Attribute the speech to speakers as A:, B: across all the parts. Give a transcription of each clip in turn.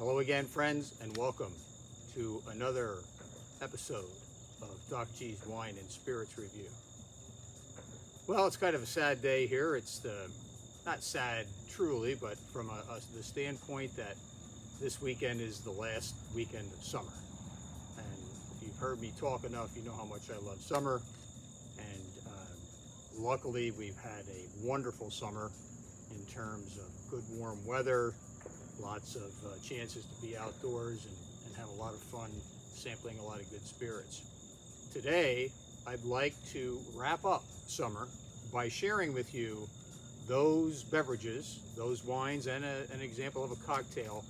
A: Hello again, friends, and welcome to another episode of Doc G's Wine and Spirits Review. Well, it's kind of a sad day here. It's not sad truly, but from the standpoint that this weekend is the last weekend of summer. And if you've heard me talk enough, you know how much I love summer. And luckily, we've had a wonderful summer in terms of good warm weather, lots of chances to be outdoors and have a lot of fun sampling a lot of good spirits. Today, I'd like to wrap up summer by sharing with you those beverages, those wines, and an example of a cocktail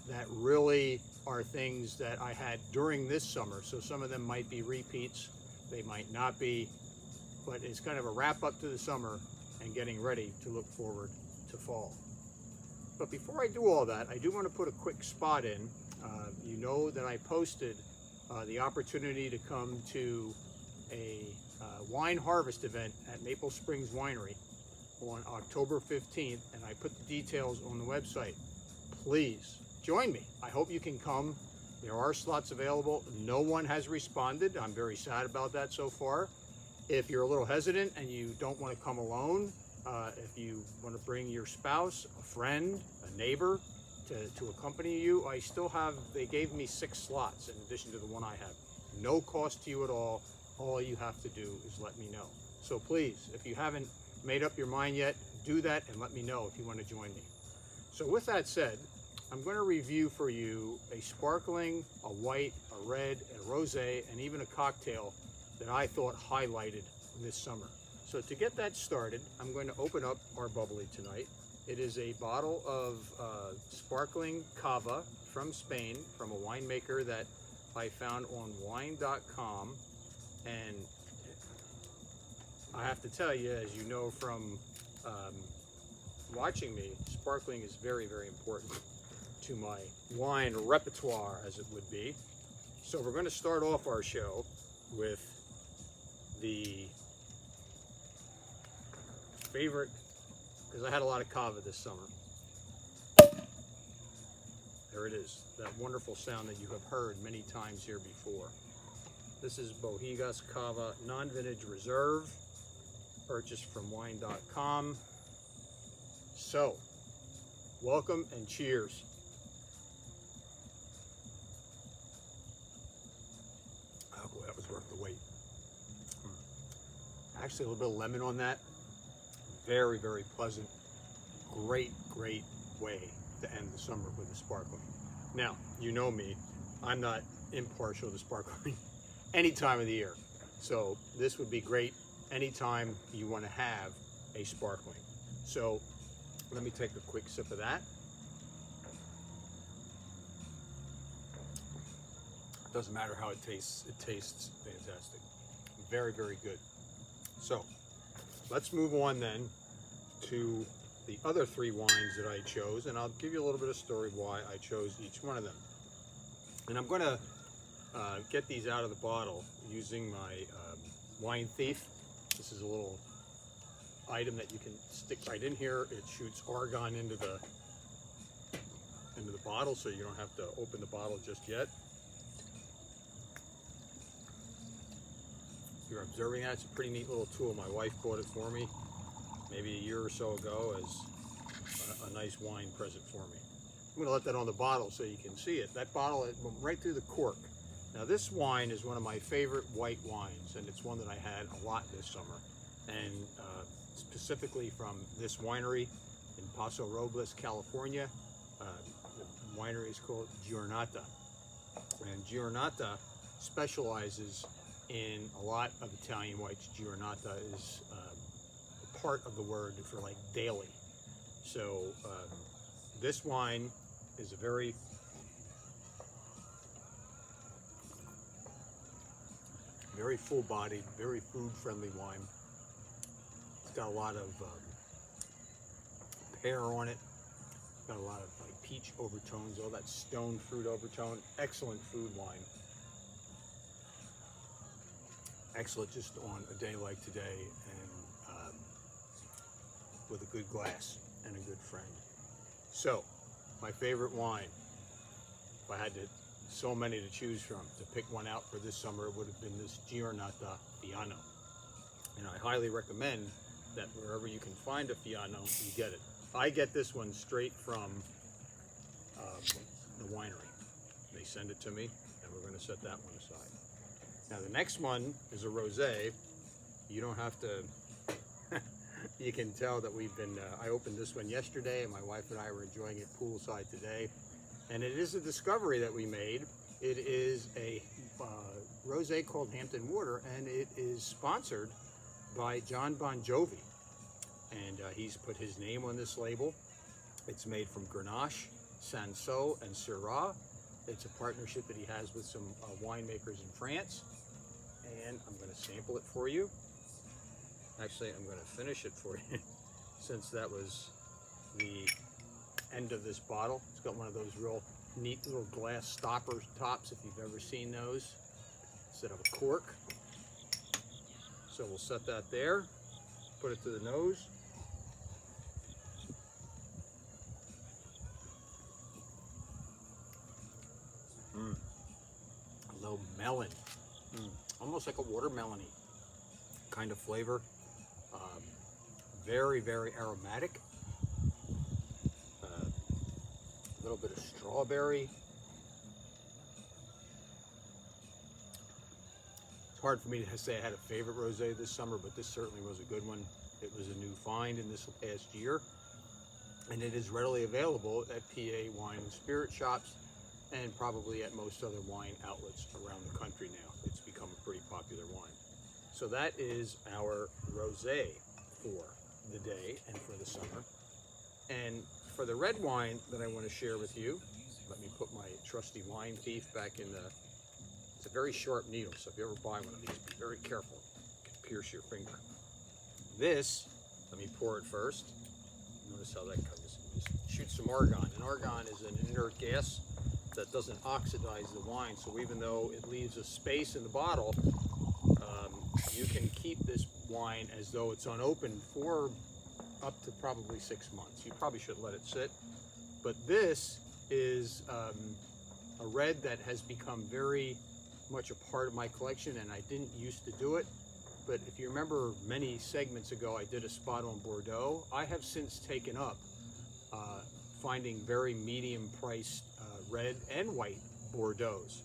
A: that really are things that I had during this summer. So some of them might be repeats, they might not be, but it's kind of a wrap up to the summer and getting ready to look forward to fall. But before I do all that, I do want to put a quick spot in. You know that I posted the opportunity to come to a wine harvest event at Maple Springs Winery on October 15th, and I put the details on the website. Please join me. I hope you can come. There are slots available. No one has responded. I'm very sad about that so far. If you're a little hesitant and you don't want to come alone, if you want to bring your spouse, a friend, a neighbor to accompany you, they gave me 6 slots in addition to the one I have. No cost to you at all. All you have to do is let me know. So please, if you haven't made up your mind yet, do that and let me know if you want to join me. So with that said, I'm going to review for you a sparkling, a white, a red, a rosé, and even a cocktail that I thought highlighted this summer. So to get that started, I'm going to open up our bubbly tonight. It is a bottle of sparkling cava from Spain, from a winemaker that I found on wine.com. And I have to tell you, as you know from watching me, sparkling is very, very important to my wine repertoire, as it would be. So we're going to start off our show with the favorite, because I had a lot of cava this summer. There it is, that wonderful sound that you have heard many times here before. This is Bohigas Cava Non-Vintage Reserve, purchased from wine.com. So, welcome and cheers. Oh boy, that was worth the wait. Actually, a little bit of lemon on that. Very, very pleasant. Great, great way to end the summer with a sparkling. Now, you know me, I'm not impartial to sparkling any time of the year. So this would be great anytime you want to have a sparkling. So let me take a quick sip of that. It doesn't matter how it tastes fantastic. Very, very good. So let's move on then to the other 3 wines that I chose, and I'll give you a little bit of story why I chose each one of them. And I'm going to get these out of the bottle using my Wine Thief. This is a little item that you can stick right in here. It shoots argon into the bottle, so you don't have to open the bottle just yet. If you're observing that, it's a pretty neat little tool. My wife bought it for me maybe a year or so ago as a nice wine present for me. I'm going to let that on the bottle so you can see it. That bottle, it went right through the cork. Now this wine is one of my favorite white wines, and it's one that I had a lot this summer, and specifically from this winery in Paso Robles, California. The winery is called Giornata, and Giornata specializes in a lot of Italian whites. Giornata is part of the word for like daily. So this wine is a very full-bodied, very food-friendly wine. It's got a lot of pear on it. Got a lot of like peach overtones, all that stone fruit overtone. Excellent food wine. Excellent just on a day like today, and with a good glass and a good friend. So, my favorite wine, if I had so many to choose from, to pick one out for this summer, it would have been this Giornata Fiano. And I highly recommend that wherever you can find a Fiano, you get it. I get this one straight from the winery. They send it to me, and we're going to set that one aside. Now the next one is a rosé. You don't have to, you can tell that we've been, I opened this one yesterday, and my wife and I were enjoying it poolside today. And it is a discovery that we made. It is a rosé called Hampton Water, and it is sponsored by John Bon Jovi. And he's put his name on this label. It's made from Grenache, Cinsault, and Syrah. It's a partnership that he has with some winemakers in France. And I'm going to sample it for you. Actually, I'm going to finish it for you since that was the end of this bottle. It's got one of those real neat little glass stopper tops, if you've ever seen those, instead of a cork. So we'll set that there, put it to the nose. A little melon, almost like a watermelon-y kind of flavor. Very, very aromatic. A little bit of strawberry. It's hard for me to say I had a favorite rosé this summer, but this certainly was a good one. It was a new find in this past year, and it is readily available at PA wine and spirit shops, and probably at most other wine outlets around the country now. It's become a pretty popular wine. So that is our rosé for the day and for the summer. And for the red wine that I want to share with you, let me put my trusty wine thief back in the, it's a very sharp needle, so if you ever buy one of these, be very careful. It can pierce your finger. This, let me pour it first. Notice how that comes. Just shoot some argon. And argon is an inert gas that doesn't oxidize the wine, so even though it leaves a space in the bottle, you can keep this wine as though it's unopened for up to probably 6 months. You probably should let it sit. But this is a red that has become very much a part of my collection, and I didn't used to do it. But if you remember many segments ago, I did a spot on Bordeaux. I have since taken up finding very medium priced red and white Bordeaux's.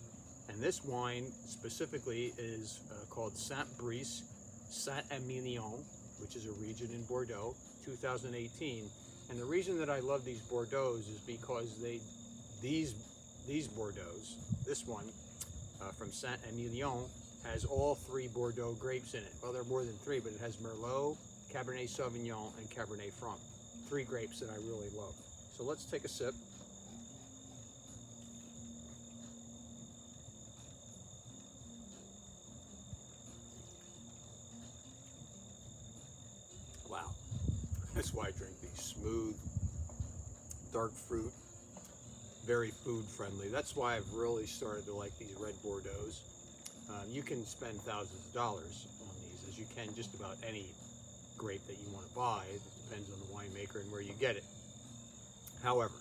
A: And this wine specifically is called Saint-Brice Saint-Emilion, which is a region in Bordeaux, 2018. And the reason that I love these Bordeaux's is because these Bordeaux's, this one from Saint-Emilion, has all 3 Bordeaux grapes in it. Well, there are more than 3, but it has Merlot, Cabernet Sauvignon, and Cabernet Franc. 3 grapes that I really love. So let's take a sip. Wow, that's why I drink these. Smooth, dark fruit, very food friendly. That's why I've really started to like these red Bordeaux's. You can spend thousands of dollars on these, as you can just about any grape that you want to buy. It depends on the winemaker and where you get it. However,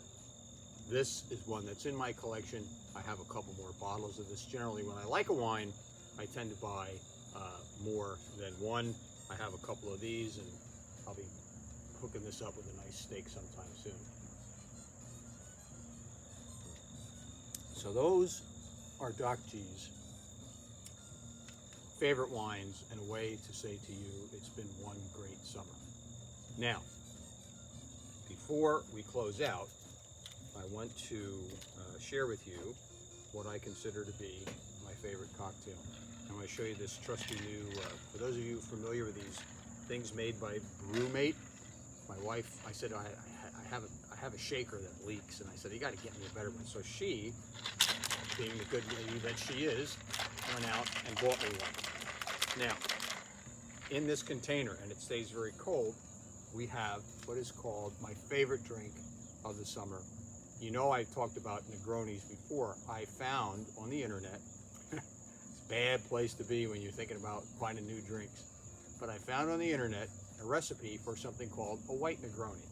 A: this is one that's in my collection. I have a couple more bottles of this. Generally, when I like a wine, I tend to buy more than one. I have a couple of these, and I'll be hooking this up with a nice steak sometime soon. So those are Doc G's favorite wines, and a way to say to you, it's been one great summer. Now, before we close out, I want to share with you what I consider to be my favorite cocktail. I'm going to show you this trusty new, for those of you familiar with these things made by Brewmate. My wife, I said, I have a shaker that leaks, and I said, you got to get me a better one. So she, being the good lady that she is, went out and bought me one. Now, in this container, and it stays very cold, we have what is called my favorite drink of the summer. You know, I've talked about Negronis before. I found on the internet, it's a bad place to be when you're thinking about finding new drinks, but I found on the internet a recipe for something called a white Negroni.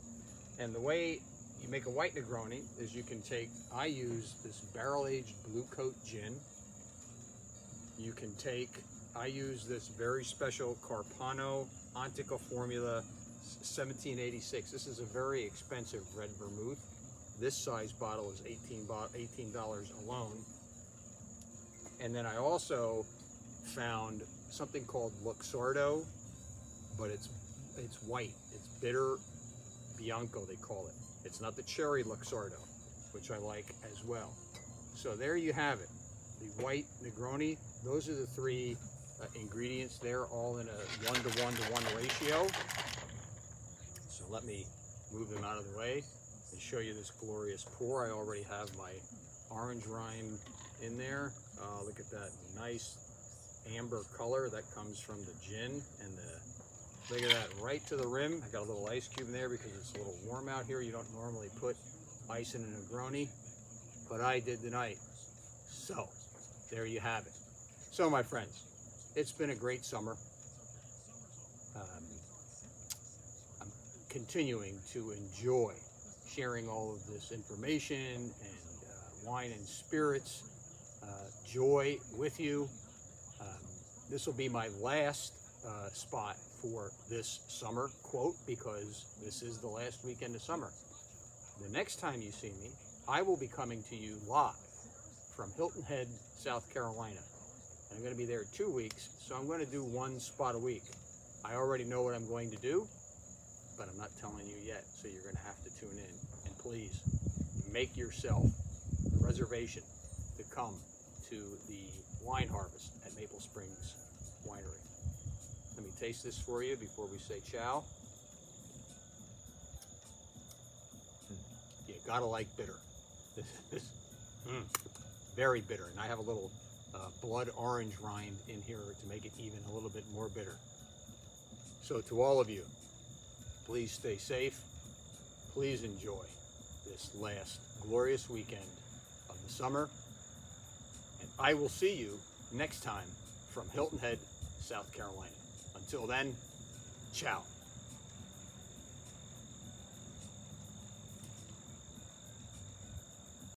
A: And the way you make a white Negroni is you can take, I use this barrel-aged Blue Coat gin. You can take, I use this very special Carpano Antica Formula 1786. This is a very expensive red vermouth. This size bottle is $18 alone. And then I also found something called Luxardo, but it's white. It's bitter Bianco, they call it. It's not the cherry Luxardo, which I like as well. So there you have it. The white Negroni. Those are the three ingredients there, all in a 1-to-1-to-1 ratio. So let me move them out of the way and show you this glorious pour. I already have my orange rind in there. Look at that nice amber color that comes from the gin and the, look at that, right to the rim. I got a little ice cube in there because it's a little warm out here. You don't normally put ice in a Negroni, but I did tonight. So there you have it. So my friends, it's been a great summer. I'm continuing to enjoy sharing all of this information and wine and spirits joy with you. This will be my last spot for this summer, quote, because this is the last weekend of summer. The next time you see me, I will be coming to you live from Hilton Head, South Carolina. And I'm going to be there 2 weeks, so I'm going to do one spot a week. I already know what I'm going to do, but I'm not telling you yet, so you're going to have to tune in. And please, make yourself a reservation to come to the wine harvest at Maple Springs Winery. Let me taste this for you before we say ciao. You gotta like bitter. Very bitter, and I have a little blood orange rind in here to make it even a little bit more bitter. So to all of you, please stay safe. Please enjoy this last glorious weekend of the summer. And I will see you next time from Hilton Head, South Carolina. Until then, ciao.